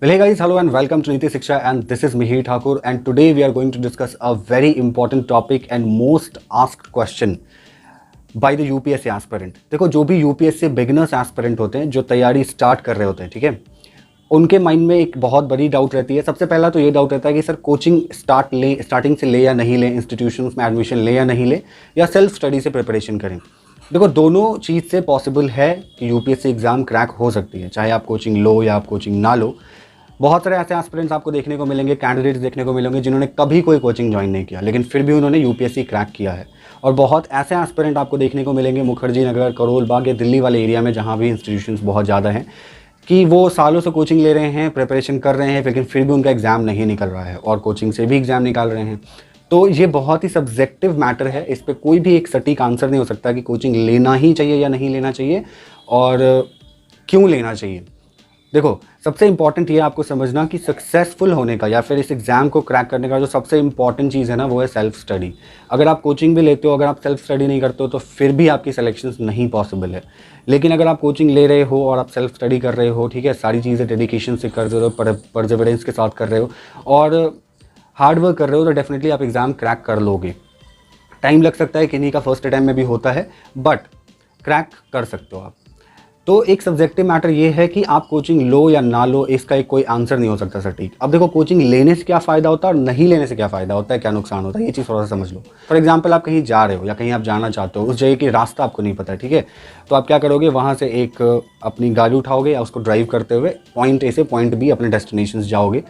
Well, hey guys, hello and welcome to Niti Shiksha, and this is Mihir Thakur, and today we are going to discuss a very important topic and most asked question by the UPSC aspirant. देखो, जो भी UPSC beginners aspirant होते हैं, जो तैयारी start कर रहे होते हैं, ठीक है, उनके माइंड में एक बहुत बड़ी डाउट रहती है। सबसे पहला तो ये डाउट रहता है कि सर कोचिंग स्टार्टिंग से ले या नहीं ले, इंस्टीट्यूशंस में एडमिशन ले या नहीं ले, या सेल्फ स्टडी से प्रिपरेशन करें। देखो, दोनों चीज़ से पॉसिबल है कि यूपीएससी एग्ज़ाम क्रैक हो सकती है, चाहे आप कोचिंग लो या आप कोचिंग ना लो। बहुत सारे ऐसे एस्पिरेंट्स आपको देखने को मिलेंगे, कैंडिडेट्स देखने को मिलेंगे जिन्होंने कभी कोई कोचिंग ज्वाइन नहीं किया, लेकिन फिर भी उन्होंने यूपीएससी क्रैक किया है। और बहुत ऐसे एस्पिरेंट आपको देखने को मिलेंगे मुखर्जी नगर, करोल बाग या दिल्ली वाले एरिया में, जहाँ भी इंस्टीट्यूशंस बहुत ज़्यादा हैं, कि वो सालों से कोचिंग ले रहे हैं, प्रिपरेशन कर रहे हैं, लेकिन फिर भी उनका एग्ज़ाम नहीं निकल रहा है, और कोचिंग से भी एग्ज़ाम निकाल रहे हैं। तो ये बहुत ही सब्जेक्टिव मैटर है, इस पर कोई भी एक सटीक आंसर नहीं हो सकता कि कोचिंग लेना ही चाहिए या नहीं लेना चाहिए, और क्यों लेना चाहिए। देखो, सबसे इंपॉर्टेंट ये आपको समझना कि सक्सेसफुल होने का या फिर इस एग्ज़ाम को क्रैक करने का जो सबसे इंपॉर्टेंट चीज़ है ना, वो है सेल्फ स्टडी। अगर आप कोचिंग भी लेते हो, अगर आप सेल्फ स्टडी नहीं करते हो, तो फिर भी आपकी सिलेक्शंस नहीं पॉसिबल है। लेकिन अगर आप कोचिंग ले रहे हो और आप सेल्फ स्टडी कर रहे हो, ठीक है, सारी चीज़ें डेडिकेशन से कर रहे हो, परसेवरेंस के साथ कर रहे हो और हार्ड वर्क कर रहे हो, तो डेफिनेटली आप एग्ज़ाम क्रैक कर लोगे। टाइम लग सकता है, किन्हीं का फर्स्ट अटैम्प्ट में भी होता है, बट क्रैक कर सकते हो आप। तो एक सब्जेक्टिव मैटर ये है कि आप कोचिंग लो या ना लो, इसका एक कोई आंसर नहीं हो सकता सटीक। अब देखो, कोचिंग लेने से क्या फ़ायदा होता है और नहीं लेने से क्या फ़ायदा होता है, क्या नुकसान होता है, ये चीज़ थोड़ा सा समझ लो। फॉर एग्जांपल, आप कहीं जा रहे हो या कहीं आप जाना चाहते हो, उस जगह की रास्ता आपको नहीं पता है, ठीक है, तो आप क्या करोगे, वहाँ से एक अपनी गाड़ी उठाओगे या उसको ड्राइव करते हुए पॉइंट ए से पॉइंट बी अपने डेस्टिनेशन जाओगे।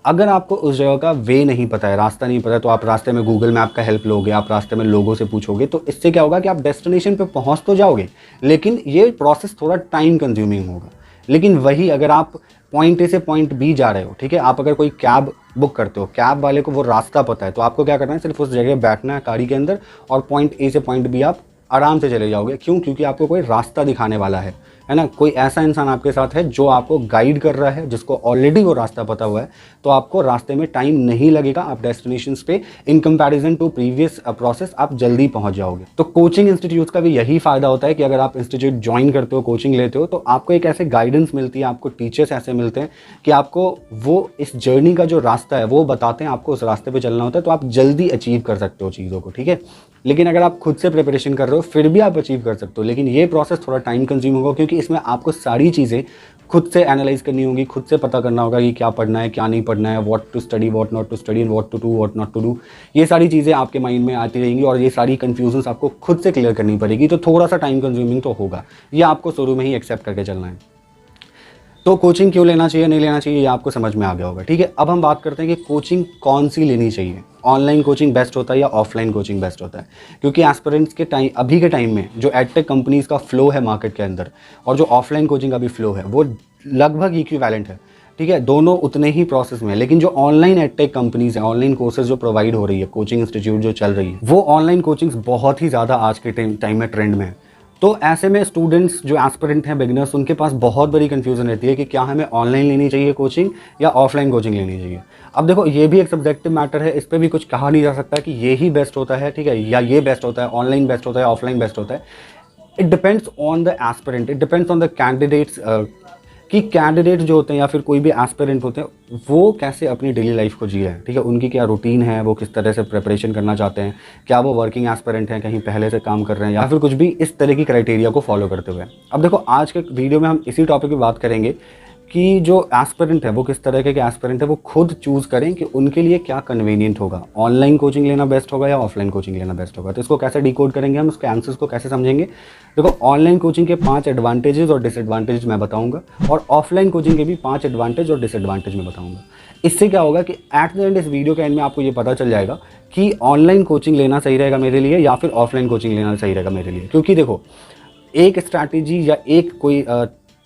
अगर आपको उस जगह का वे नहीं पता है, रास्ता नहीं पता है, तो आप रास्ते में गूगल मैप का हेल्प लोगे, आप रास्ते में लोगों से पूछोगे, तो इससे क्या होगा कि आप डेस्टिनेशन पे पहुंच तो जाओगे, लेकिन ये प्रोसेस थोड़ा टाइम कंज्यूमिंग होगा। लेकिन वही अगर आप पॉइंट ए से पॉइंट बी जा रहे हो, ठीक है, आप अगर कोई कैब बुक करते हो, कैब वाले को वो रास्ता पता है, तो आपको क्या करना है, सिर्फ उस जगह बैठना है गाड़ी के अंदर, और पॉइंट ए से पॉइंट बी आप आराम से चले जाओगे। क्यों? क्योंकि आपको कोई रास्ता दिखाने वाला है ना, कोई ऐसा इंसान आपके साथ है जो आपको गाइड कर रहा है, जिसको ऑलरेडी वो रास्ता पता हुआ है, तो आपको रास्ते में टाइम नहीं लगेगा, आप डेस्टिनेशंस पे in comparison to previous process आप जल्दी पहुंच जाओगे। तो कोचिंग इंस्टीट्यूट्स का भी यही फायदा होता है कि अगर आप इंस्टीट्यूट ज्वाइन करते हो, कोचिंग लेते हो, तो आपको एक ऐसे गाइडेंस मिलती है, आपको टीचर्स ऐसे मिलते हैं कि आपको वो इस जर्नी का जो रास्ता है वो बताते हैं, आपको उस रास्ते पर चलना होता है, तो आप जल्दी अचीव कर सकते हो चीज़ों को, ठीक है। लेकिन अगर आप खुद से प्रिपरेशन कर रहे हो, फिर भी आप अचीव कर सकते हो, लेकिन ये प्रोसेस थोड़ा टाइम कंज्यूम होगा, क्योंकि इसमें आपको सारी चीज़ें खुद से एनालाइज करनी होगी, खुद से पता करना होगा कि क्या पढ़ना है, क्या नहीं पढ़ना है, what to study, what not to study, and what to do, what not to do. ये सारी चीज़ें आपके माइंड में आती रहेंगी और ये सारी कन्फ्यूजन्स आपको खुद से क्लियर करनी पड़ेगी, तो थोड़ा सा टाइम कंज्यूमिंग तो होगा, ये आपको शुरू में ही एक्सेप्ट करके चलना है। तो कोचिंग क्यों लेना चाहिए, नहीं लेना चाहिए, ये आपको समझ में आ गया होगा, ठीक है। अब हम बात करते हैं कि कोचिंग कौन सी लेनी चाहिए, ऑनलाइन कोचिंग बेस्ट होता है या ऑफलाइन कोचिंग बेस्ट होता है। क्योंकि एस्पिरेंट्स के टाइम, अभी के टाइम में जो एडटेक कंपनीज़ का फ्लो है मार्केट के अंदर, और जो ऑफलाइन कोचिंग का भी फ्लो है, वो लगभग इक्विवेलेंट है, ठीक है, दोनों उतने ही प्रोसेस में है। लेकिन जो ऑनलाइन एडटेक कंपनीज़ हैं, ऑनलाइन कोर्सेज जो प्रोवाइड हो रही है, कोचिंग इंस्टीट्यूट जो चल रही है, वो ऑनलाइन कोचिंग्स बहुत ही ज़्यादा आज के टाइम में ट्रेंड में है। तो ऐसे में स्टूडेंट्स जो एस्पिरेंट हैं, बिगिनर्स, उनके पास बहुत बड़ी कन्फ्यूजन रहती है कि क्या हमें ऑनलाइन लेनी चाहिए कोचिंग या ऑफलाइन कोचिंग लेनी चाहिए। अब देखो, ये भी एक सब्जेक्टिव मैटर है, इस पर भी कुछ कहा नहीं जा सकता कि ये ही बेस्ट होता है, ठीक है, या ये बेस्ट होता है, ऑनलाइन बेस्ट होता है, ऑफलाइन बेस्ट होता है। It depends on the aspirant, it depends on the candidates, कि कैंडिडेट जो होते हैं या फिर कोई भी एस्पिरेंट होते हैं, वो कैसे अपनी डेली लाइफ को जी रहे हैं, ठीक है, उनकी क्या रूटीन है, वो किस तरह से प्रिपरेशन करना चाहते हैं, क्या वो वर्किंग एस्पिरेंट हैं, कहीं पहले से काम कर रहे हैं, या फिर कुछ भी इस तरह की क्राइटेरिया को फॉलो करते हुए। अब देखो, आज के वीडियो में हम इसी टॉपिक पर बात करेंगे कि जो एस्पिरेंट है वो किस तरह के एस्पिरेंट है, वो खुद चूज़ करें कि उनके लिए क्या कन्वीनियंट होगा, ऑनलाइन कोचिंग लेना बेस्ट होगा या ऑफलाइन कोचिंग लेना बेस्ट होगा। तो इसको कैसे डिकोड करेंगे हम, उसके आंसर्स को कैसे समझेंगे। देखो, ऑनलाइन कोचिंग के 5 एडवांटेजेस और डिसएडवांटेज मैं बताऊंगा, और ऑफलाइन कोचिंग के भी 5 एडवांटेज और डिसएडवांटेज मैं बताऊंगा। इससे क्या होगा कि एट द एंड इस वीडियो के एंड में आपको ये पता चल जाएगा कि ऑनलाइन कोचिंग लेना सही रहेगा मेरे लिए या फिर ऑफलाइन कोचिंग लेना सही रहेगा मेरे लिए। क्योंकि देखो, एक स्ट्रैटेजी या एक कोई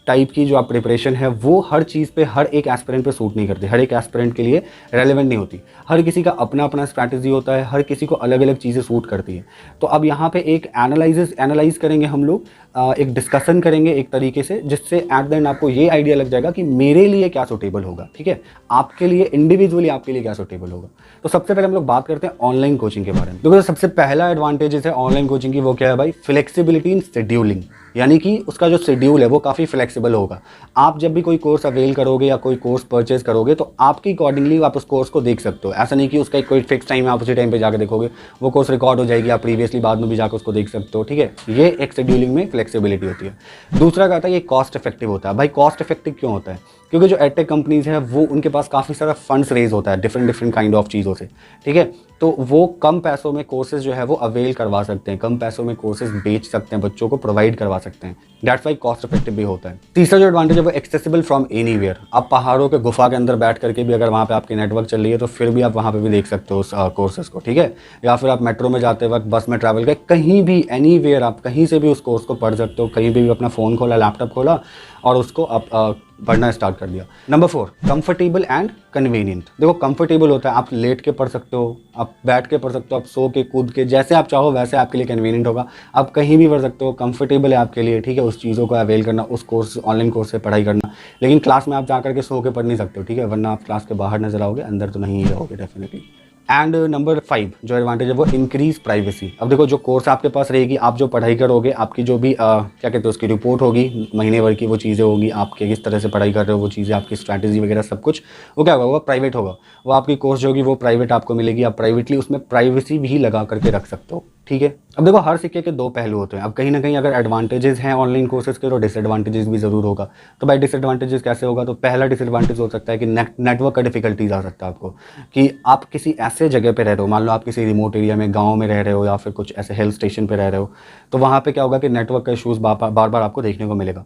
टाइप की जो आप प्रिपरेशन है, वो हर चीज़ पे, हर एक एस्पिरेंट पे सूट नहीं करती, हर एक एस्पिरेंट के लिए रेलेवेंट नहीं होती। हर किसी का अपना अपना स्ट्रैटेजी होता है, हर किसी को अलग अलग चीज़ें सूट करती है। तो अब यहाँ पे एक एनालाइज करेंगे हम लोग एक डिस्कशन करेंगे एक तरीके से, जिससे एट द एंड आपको ये आइडिया लग जाएगा कि मेरे लिए क्या सूटेबल होगा, ठीक है, आपके लिए इंडिविजुअली आपके लिए क्या सूटेबल होगा। तो सबसे पहले हम लोग बात करते हैं ऑनलाइन कोचिंग के बारे में। देखो सबसे पहला एडवांटेज है ऑनलाइन कोचिंग की, वो क्या है भाई, फ्लेक्सिबिलिटी इन शेड्यूलिंग, यानी कि उसका जो शेड्यूल है वो काफ़ी फ्लेक्सिबल होगा। आप जब भी कोई कोर्स अवेल करोगे या कोई कोर्स परचेज करोगे तो आपकी अकॉर्डिंगली आप उस कोर्स को देख सकते हो। ऐसा नहीं कि उसका कोई फिक्स टाइम है, आप उसी टाइम पे जाकर देखोगे, वो कोर्स रिकॉर्ड हो जाएगी, आप प्रीवियसली बाद में भी जाकर उसको देख सकते हो, ठीक है। ये एक शेड्यूलिंग में फ्लेक्सिबिलिटी होती है। दूसरा क्या होता है, ये कॉस्ट इफेक्टिव होता है। भाई कॉस्ट इफेक्टिव क्यों होता है, क्योंकि जो एडटेक कंपनीज है वो उनके पास काफ़ी सारा फंड्स रेज होता है डिफरेंट काइंड ऑफ चीज़ों से, ठीक है। तो वो कम पैसों में कोर्सेज जो है वो अवेल करवा सकते हैं, कम पैसों में कोर्सेज बेच सकते हैं, बच्चों को प्रोवाइड करवा सकते हैं। दैट्स वाई कॉस्ट इफेक्टिव भी होता है। तीसरा जो एडवांटेज है वो एक्सेसिबल फ्रॉम एनीवेयर। आप पहाड़ों के गुफा के अंदर बैठ करके भी अगर वहाँ पे आपकी नेटवर्क चल रही है तो फिर भी आप वहाँ पे भी देख सकते हो उस कोर्सेज को, ठीक है। या फिर आप मेट्रो में जाते वक्त, बस में ट्रैवल कर, कहीं भी एनीवेयर आप कहीं से भी उस कोर्स को पढ़ सकते हो। कहीं भी अपना फ़ोन खोला, लैपटॉप खोला और उसको आप पढ़ना स्टार्ट कर दिया। Number 4, comfortable and convenient. देखो कंफर्टेबल होता है, आप लेट के पढ़ सकते हो, आप बैठ के पढ़ सकते हो, आप सो के, कूद के, जैसे आप चाहो वैसे आपके लिए कन्वीनियंट होगा। आप कहीं भी पढ़ सकते हो, कंफर्टेबल है आपके लिए, ठीक है, उस चीज़ों को अवेल करना, उस कोर्स, ऑनलाइन कोर्स से पढ़ाई करना। लेकिन क्लास में आप जा करके सो के पढ़ नहीं सकते हो, ठीक है, वरना आप क्लास के बाहर नजर आओगे, अंदर तो नहीं ही रहोगे डेफिनेटली। एंड नंबर 5 जो एडवांटेज है वो इंक्रीज प्राइवेसी। अब देखो जो कोर्स आपके पास रहेगी, आप जो पढ़ाई करोगे, आपकी जो भी क्या कहते हैं उसकी रिपोर्ट होगी, महीने भर की वो चीज़ें होगी, आपके किस तरह से पढ़ाई कर रहे हो वो चीज़ें, आपकी स्ट्रैटेजी वगैरह सब कुछ, वो क्या होगा, वो प्राइवेट होगा। वो आपकी कोर्स जो होगी वो प्राइवेट आपको मिलेगी, आप प्राइवेटली उसमें प्राइवेसी भी लगा करके रख सकते हो, ठीक है। अब देखो हर सिक्के के दो पहलू होते हैं। अब कहीं ना कहीं अगर एडवांटेजेस हैं ऑनलाइन कोर्सेज के तो डिसएडवांटेजेस भी ज़रूर होगा। तो भाई डिसएडवांटेजेस कैसे होगा, तो पहला डिसएडवांटेज हो सकता है कि नेटवर्क का डिफिकल्टीज आ सकता है आपको, कि आप किसी ऐसे जगह पे रह रहे हो, मान लो आप किसी रिमोट एरिया में, गाँव में रह रहे हो या फिर कुछ ऐसे हिल स्टेशन पर रह रहे हो, तो वहाँ पर क्या होगा कि नेटवर्क का इशूज़ बार बार आपको देखने को मिलेगा।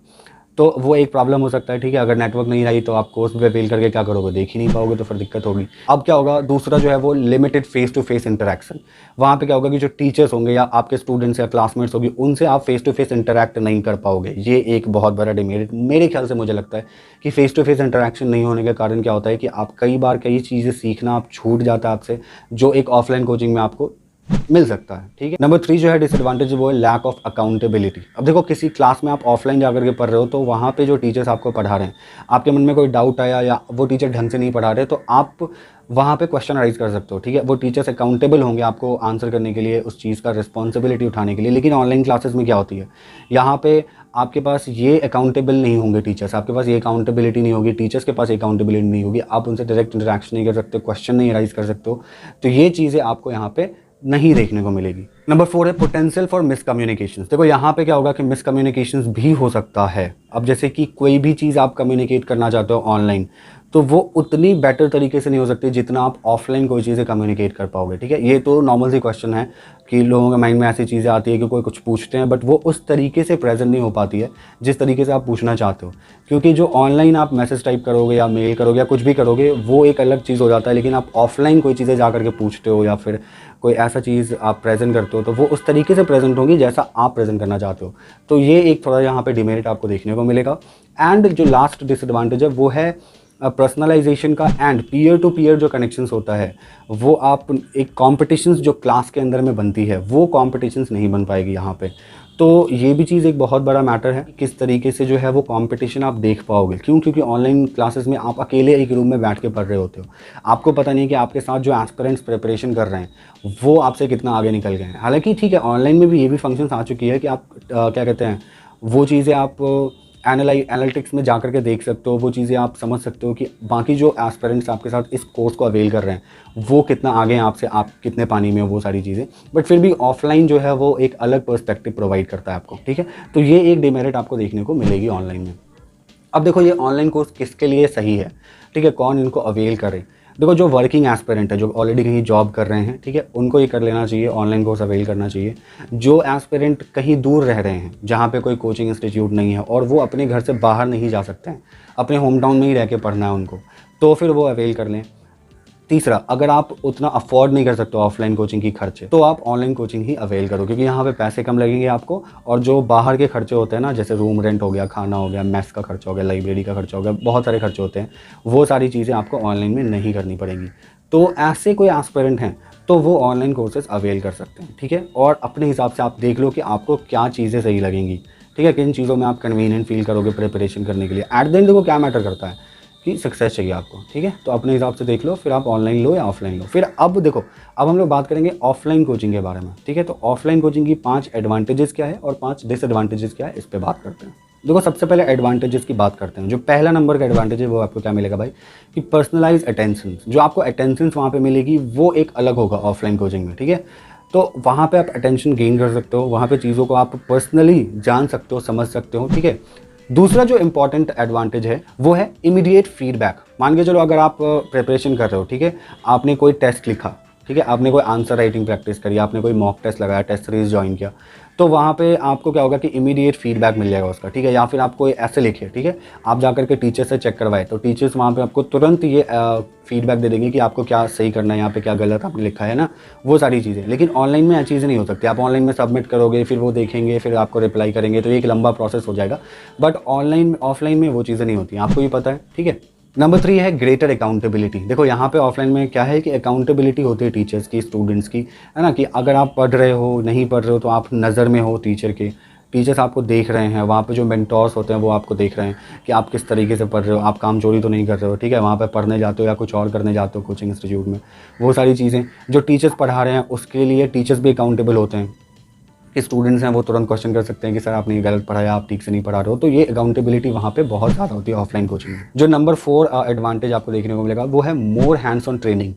तो वो एक प्रॉब्लम हो सकता है, ठीक है। अगर नेटवर्क नहीं रही तो आप कोर्स पे फेल करके क्या करोगे, देख ही नहीं पाओगे, तो फिर दिक्कत होगी। अब क्या होगा, दूसरा जो है वो limited face to face interaction. वहाँ पे क्या होगा कि जो टीचर्स होंगे या आपके स्टूडेंट्स या क्लासमेट्स होगी, उनसे आप फेस टू फेस इंटरेक्ट नहीं कर पाओगे। ये एक बहुत बड़ा डिमेरिट मेरे ख्याल से मुझे लगता है कि फेस टू फेस इंटरेक्शन नहीं होने के कारण क्या होता है कि आप कई बार कई चीज़ें सीखना आप छूट जाता है आपसे, जो एक ऑफलाइन कोचिंग में आपको मिल सकता है, ठीक है। नंबर 3 जो है डिसएडवांटेज वो है लैक ऑफ अकाउंटेबिलिटी। अब देखो किसी क्लास में आप ऑफलाइन जाकर के पढ़ रहे हो तो वहाँ पे जो टीचर्स आपको पढ़ा रहे हैं, आपके मन में कोई डाउट आया या वो टीचर ढंग से नहीं पढ़ा रहे, तो आप वहाँ पे क्वेश्चन राइज कर सकते हो, ठीक है। वो टीचर्स अकाउंटेबल होंगे आपको आंसर करने के लिए, उस चीज़ का रिस्पॉन्सिबिलिटी उठाने के लिए। लेकिन ऑनलाइन क्लासेस में क्या होती है, यहाँ पे आपके पास ये अकाउंटेबल नहीं होंगे टीचर्स, आपके पास ये अकाउंटेबिलिटी नहीं होगी, टीचर्स के पास अकाउंटेबिलिटी नहीं होगी, आप उनसे डायरेक्ट इंटरेक्शन नहीं कर सकते, क्वेश्चन नहीं राइज कर सकते हो। तो ये चीज़ें आपको यहाँ पे नहीं देखने को मिलेगी। नंबर 4 है पोटेंशियल फॉर मिसकम्युनिकेशंस। देखो यहाँ पे क्या होगा कि मिसकम्युनिकेशंस भी हो सकता है। अब जैसे कि कोई भी चीज़ आप कम्युनिकेट करना चाहते हो ऑनलाइन, तो वो उतनी बेटर तरीके से नहीं हो सकती जितना आप ऑफलाइन कोई चीज़ें कम्युनिकेट कर पाओगे, ठीक है। ये तो नॉर्मल सी क्वेश्चन है कि लोगों के माइंड में ऐसी चीज़ें आती है कि कोई कुछ पूछते हैं, बट वो उस तरीके से प्रेजेंट नहीं हो पाती है जिस तरीके से आप पूछना चाहते हो। क्योंकि जो ऑनलाइन आप मैसेज टाइप करोगे या मेल करोगे या कुछ भी करोगे, वो एक अलग चीज़ हो जाता है। लेकिन आप ऑफलाइन कोई चीज़ें जा करके पूछते हो या फिर कोई ऐसा चीज़ आप प्रेजेंट करते हो, तो वो उस तरीके से प्रेजेंट होगी जैसा आप प्रेजेंट करना चाहते हो। तो ये एक थोड़ा यहाँ पे डिमेरिट आपको देखने को मिलेगा। एंड जो लास्ट डिसएडवांटेज है वो है पर्सनलाइजेशन का एंड पीयर टू पीयर जो कनेक्शंस होता है, वो आप एक कॉम्पिटिशन्स जो क्लास के अंदर में बनती है, वो कॉम्पिटिशन्स नहीं बन पाएगी यहाँ पे। तो ये भी चीज़ एक बहुत बड़ा मैटर है, किस तरीके से जो है वो कंपटीशन आप देख पाओगे। क्यों? क्योंकि ऑनलाइन क्लासेस में आप अकेले एक रूम में बैठ के पढ़ रहे होते हो, आपको पता नहीं कि आपके साथ जो एस्पिरेंट्स प्रिपरेशन कर रहे हैं वो आपसे कितना आगे निकल गए हैं। हालांकि ठीक है, ऑनलाइन में भी ये भी फंक्शंस आ चुकी है कि आप क्या कहते हैं, वो चीज़ें आप एनालिटिक्स में जाकर के देख सकते हो, वो चीज़ें आप समझ सकते हो कि बाकी जो एस्पिरेंट्स आपके साथ इस कोर्स को अवेल कर रहे हैं वो कितना आगे हैं आपसे, आप कितने पानी में हो, वो सारी चीज़ें। बट फिर भी ऑफलाइन जो है वो एक अलग पर्सपेक्टिव प्रोवाइड करता है आपको, ठीक है। तो ये एक डिमेरिट आपको देखने को मिलेगी ऑनलाइन में। अब देखो ये ऑनलाइन कोर्स किसके लिए सही है, ठीक है, कौन इनको अवेल करे। देखो जो वर्किंग एस्पिरेंट है, जो ऑलरेडी कहीं जॉब कर रहे हैं, ठीक है, उनको ये कर लेना चाहिए, ऑनलाइन कोर्स अवेल करना चाहिए। जो एस्पिरेंट कहीं दूर रह रहे हैं, जहाँ पे कोई कोचिंग इंस्टीट्यूट नहीं है और वो अपने घर से बाहर नहीं जा सकते हैं, अपने होम टाउन में ही रह के पढ़ना है उनको, तो फिर वो अवेल कर लें। तीसरा, अगर आप उतना अफोर्ड नहीं कर सकते ऑफलाइन कोचिंग की खर्चे, तो आप ऑनलाइन कोचिंग ही अवेल करो, क्योंकि यहाँ पे पैसे कम लगेंगे आपको। और जो बाहर के खर्चे होते हैं ना, जैसे रूम रेंट हो गया, खाना हो गया, मेस का खर्चा हो गया, लाइब्रेरी का खर्चा हो गया, बहुत सारे खर्चे होते हैं, वो सारी चीज़ें आपको ऑनलाइन में नहीं करनी पड़ेंगी। तो ऐसे कोई एस्पिरेंट हैं तो वो ऑनलाइन कोर्सेज अवेल कर सकते हैं, ठीक है। और अपने हिसाब से आप देख लो कि आपको क्या चीज़ें सही लगेंगी, ठीक है, किन चीज़ों में आप कन्वीनियंट फील करोगे प्रिपरेशन करने के लिए। एट द एंड देखो क्या मैटर करता है कि सक्सेस चाहिए आपको, ठीक है। तो अपने हिसाब से देख लो, फिर आप ऑनलाइन लो या ऑफलाइन लो। फिर अब देखो, अब हम लोग बात करेंगे ऑफलाइन कोचिंग के बारे में, ठीक है। तो ऑफलाइन कोचिंग की 5 एडवांटेजेस क्या है और 5 डिसएडवांटेजेस क्या है, इस पर बात करते हैं। देखो सबसे पहले एडवांटेजेस की बात करते हैं। जो पहला नंबर का एडवांटेज है वो आपको क्या मिलेगा भाई, कि पर्सनलाइज अटेंशन। जो आपको अटेंशन वहाँ पे मिलेगी वो एक अलग होगा ऑफलाइन कोचिंग में, ठीक है। तो वहाँ पे आप अटेंशन गेन कर सकते हो, वहाँ पे चीज़ों को आप पर्सनली जान सकते हो, समझ सकते हो, ठीक है। दूसरा जो इंपॉर्टेंट एडवांटेज है वो है इमीडिएट फीडबैक। मान के चलो अगर आप प्रिपरेशन कर रहे हो, ठीक है, आपने कोई टेस्ट लिखा, ठीक है, आपने कोई आंसर राइटिंग प्रैक्टिस करी, आपने कोई मॉक टेस्ट लगाया, टेस्ट सीरीज ज्वाइन किया, तो वहाँ पे आपको क्या होगा कि इमीडिएट फीडबैक मिल जाएगा उसका, ठीक है। या फिर आप कोई ऐसे लिखे, ठीक है, आप जाकर के टीचर से चेक करवाए, तो टीचर्स वहाँ पे आपको तुरंत ये फीडबैक दे देंगे कि आपको क्या सही करना है, यहाँ पे क्या गलत आपने लिखा है ना, वो सारी चीज़ें। लेकिन ऑनलाइन में ऐसी चीज़ें नहीं हो सकती। आप ऑनलाइन में सबमिट करोगे, फिर वो देखेंगे, फिर आपको रिप्लाई करेंगे, तो ये एक लंबा प्रोसेस हो जाएगा। बट ऑफलाइन में वो चीज़ें नहीं होती, आपको भी पता है, ठीक है। नंबर 3 है ग्रेटर अकाउंटेबिलिटी। देखो यहाँ पे ऑफलाइन में क्या है कि अकाउंटेबिलिटी होती है टीचर्स की, स्टूडेंट्स की, है ना, कि अगर आप पढ़ रहे हो नहीं पढ़ रहे हो तो आप नज़र में हो टीचर के, टीचर्स आपको देख रहे हैं। वहाँ पे जो मेंटोर्स होते हैं वो आपको देख रहे हैं कि आप किस तरीके से पढ़ रहे हो, आप काम चोरी तो नहीं कर रहे हो, ठीक है। वहाँ पे पढ़ने जाते हो या कुछ और करने जाते हो कोचिंग इंस्टीट्यूट में, वो सारी चीज़ें जो टीचर्स पढ़ा रहे हैं उसके लिए टीचर्स भी अकाउंटेबल होते हैं कि स्टूडेंट्स हैं वो तुरंत क्वेश्चन कर सकते हैं कि सर आपने ये गलत पढ़ाया, आप ठीक से नहीं पढ़ा रहे हो। तो ये अकाउंटेबिलिटी वहाँ पे बहुत ज़्यादा होती है ऑफलाइन कोचिंग में। जो नंबर 4 एडवांटेज आपको देखने को मिलेगा वो है मोर हैंड्स ऑन ट्रेनिंग।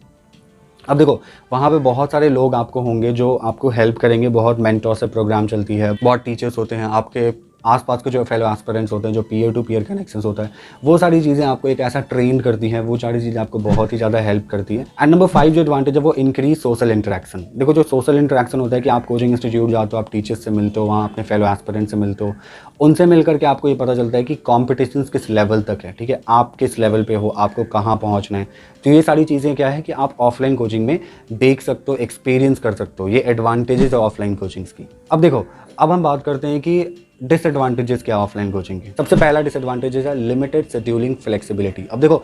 अब देखो वहाँ पे बहुत सारे लोग आपको होंगे जो आपको हेल्प करेंगे, बहुत मेंटोर से प्रोग्राम चलती है, बहुत टीचर्स होते हैं आपके आसपास के, जो फेलो एस्पिरेंट्स होते हैं, जो पीयर टू पीयर कनेक्शंस होता है, वो सारी चीज़ें आपको एक ऐसा ट्रेन करती हैं, वो सारी चीज़ें आपको बहुत ही ज़्यादा हेल्प करती है। एंड नंबर 5 जो एडवांटेज है वो इंक्रीज सोशल इंटरेक्शन। देखो जो सोशल इंटरेक्शन होता है कि आप कोचिंग इंस्टीट्यूट जाते हो, आप टीचर्स से मिलते हो, वहाँ अपने फेलो एस्पिरेंट्स से मिलते हो, उनसे मिल करके आपको ये पता चलता है कि कॉम्पिटिशन किस लेवल तक है, ठीक है, आप किस लेवल पे हो, आपको कहाँ पहुँचना है। तो ये सारी चीज़ें क्या है कि आप ऑफलाइन कोचिंग में देख सकते हो, एक्सपीरियंस कर सकते हो। ये एडवांटेजेस है ऑफलाइन कोचिंग्स की। अब देखो अब हम बात करते हैं कि डिसएडवांटेजेस क्या ऑफलाइन कोचिंग के। सबसे पहला डिसएडवांटेजेस है लिमिटेड शेड्यूलिंग फ्लेक्सिबिलिटी। अब देखो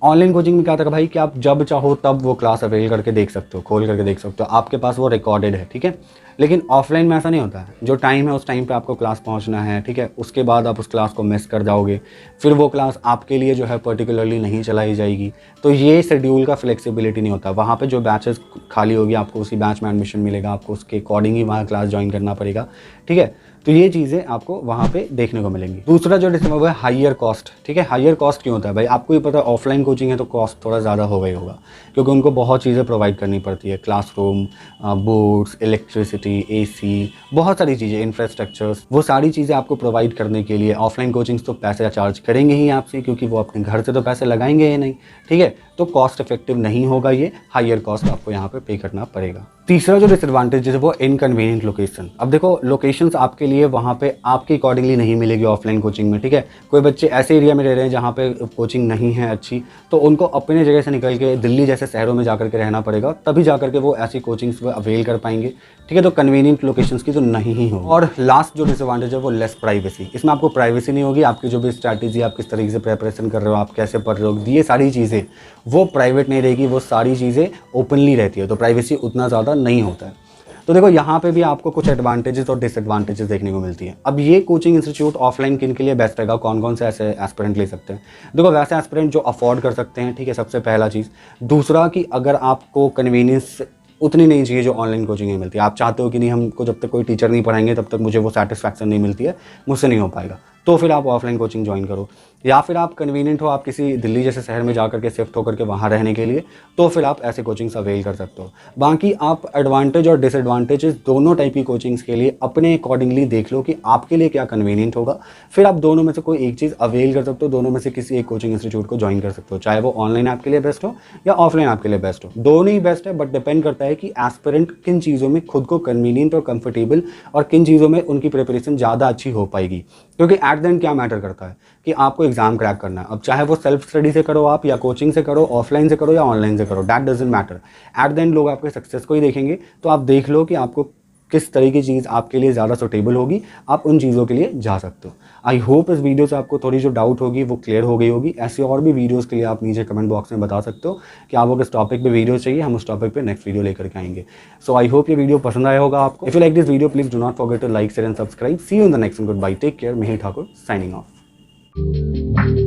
ऑनलाइन कोचिंग में क्या था भाई कि आप जब चाहो तब वो क्लास अवेल करके देख सकते हो, खोल करके देख सकते हो, आपके पास वो रिकॉर्डेड है, ठीक है। लेकिन ऑफलाइन में ऐसा नहीं होता है। जो टाइम है उस टाइम पे आपको क्लास पहुंचना है, ठीक है, उसके बाद आप उस क्लास को मिस कर जाओगे, फिर वो क्लास आपके लिए जो है पर्टिकुलरली नहीं चलाई जाएगी। तो ये शेड्यूल का फ्लेक्सिबिलिटी नहीं होता। वहाँ पे जो बैचेस खाली होगी आपको उसी बैच में एडमिशन मिलेगा, आपको उसके अकॉर्डिंग ही वहाँ क्लास ज्वाइन करना पड़ेगा, ठीक है। तो ये चीज़ें आपको वहाँ पे देखने को मिलेंगी। दूसरा जो डिसएडवांटेज है हायर कॉस्ट, ठीक है। हायर कॉस्ट क्यों होता है भाई, आपको ही पता है ऑफलाइन कोचिंग है तो कॉस्ट थोड़ा ज़्यादा होगा ही होगा, क्योंकि उनको बहुत चीज़ें प्रोवाइड करनी पड़ती है, क्लासरूम, बुक्स, इलेक्ट्रिसिटी, एसी, बहुत सारी चीज़ें, इंफ्रास्ट्रक्चर्स, वो सारी चीज़ें आपको प्रोवाइड करने के लिए ऑफलाइन कोचिंग्स तो पैसे चार्ज करेंगे ही आपसे, क्योंकि वो अपने घर से तो पैसे लगाएंगे ही नहीं, ठीक है। तो कॉस्ट इफेक्टिव नहीं होगा, ये हायर कॉस्ट आपको यहाँ पे करना पड़ेगा। तीसरा जो डिसएडवांटेज है वो इनकन्वीनियंट लोकेशन। अब देखो लोकेशंस आपके लिए वहाँ पे आपके अकॉर्डिंगली नहीं मिलेगी ऑफलाइन कोचिंग में, ठीक है। कोई बच्चे ऐसे एरिया में रह रहे हैं जहाँ पे कोचिंग नहीं है अच्छी, तो उनको अपने जगह से निकल के दिल्ली जैसे शहरों में जाकर के रहना पड़ेगा, तभी जाकर के वो ऐसी कोचिंग्स अवेल कर पाएंगे, ठीक है। तो कन्वीनियंट लोकेशंस की तो नहीं ही हो। और लास्ट जो डिसएडवांटेज है वो लेस प्राइवेसी। इसमें आपको प्राइवेसी नहीं होगी, आपकी जो भी स्ट्रैटेजी, आप किस तरीके से प्रिपरेशन कर रहे हो, आप कैसे पढ़ रहे हो, ये सारी चीज़ें वो प्राइवेट नहीं रहेगी, वो सारी चीज़ें ओपनली रहती है, तो प्राइवेसी उतना ज़्यादा नहीं होता है। तो देखो यहाँ पे भी आपको कुछ एडवांटेजेस और डिसएडवांटेजेस देखने को मिलती है। अब ये कोचिंग इंस्टीट्यूट ऑफलाइन किन के लिए बेस्ट रहेगा, कौन कौन से ऐसे एस्पिरेंट ले सकते हैं। देखो वैसे एस्पिरेंट जो अफोर्ड कर सकते हैं, ठीक है, सबसे पहला चीज़। दूसरा कि अगर आपको कन्वीनियंस उतनी नहीं चाहिए जो ऑनलाइन कोचिंग में मिलती है, आप चाहते हो कि नहीं हमको जब तक कोई टीचर नहीं पढ़ाएंगे तब तक मुझे वो सेटिस्फैक्शन नहीं मिलती है, मुझसे नहीं हो पाएगा, तो फिर आप ऑफलाइन कोचिंग ज्वाइन करो। या फिर आप कन्वीनियंट हो, आप किसी दिल्ली जैसे शहर में जाकर के शिफ्ट होकर के वहाँ रहने के लिए, तो फिर आप ऐसे कोचिंग्स अवेल कर सकते हो। बाकी आप एडवांटेज और डिसएडवांटेजेस दोनों टाइप की कोचिंग्स के लिए अपने अकॉर्डिंगली देख लो कि आपके लिए क्या कन्वीनियंट होगा, फिर आप दोनों में से कोई एक चीज़ अवेल कर सकते हो, दोनों में से किसी एक कोचिंग इंस्टीट्यूट को ज्वाइन कर सकते हो, चाहे वो ऑनलाइन आपके लिए बेस्ट हो या ऑफलाइन आपके लिए बेस्ट हो। दोनों ही बेस्ट है, बट डिपेंड करता है कि एस्पिरेंट किन चीज़ों में खुद को कन्वीनियंट और कंफर्टेबल और किन चीज़ों में उनकी प्रिपरेशन ज़्यादा अच्छी हो पाएगी। क्योंकि एट द एंड क्या मैटर करता है कि आपको एग्जाम क्रैक करना है। अब चाहे वो सेल्फ स्टडी से करो आप, या कोचिंग से करो, ऑफलाइन से करो या ऑनलाइन से करो, that doesn't matter. At the end लोग आपके सक्सेस को ही देखेंगे। तो आप देख लो कि आपको किस तरह की चीज़ आपके लिए ज़्यादा सुटेबल होगी, आप उन चीज़ों के लिए जा सकते हो। आई होप इस वीडियो से आपको थोड़ी जो डाउट होगी वो क्लियर हो गई होगी। ऐसे और भी वीडियोस के लिए आप नीचे कमेंट बॉक्स में बता सकते हो कि आपको किस टॉपिक पे वीडियो चाहिए, हम उस टॉपिक पे नेक्स्ट वीडियो लेकर के आएंगे। सो आई होप ये वीडियो पसंद आया होगा आपको। If you like this video please do not forget to like, share and subscribe. See you in the next one. Goodbye, take care. Mihir Thakur signing of.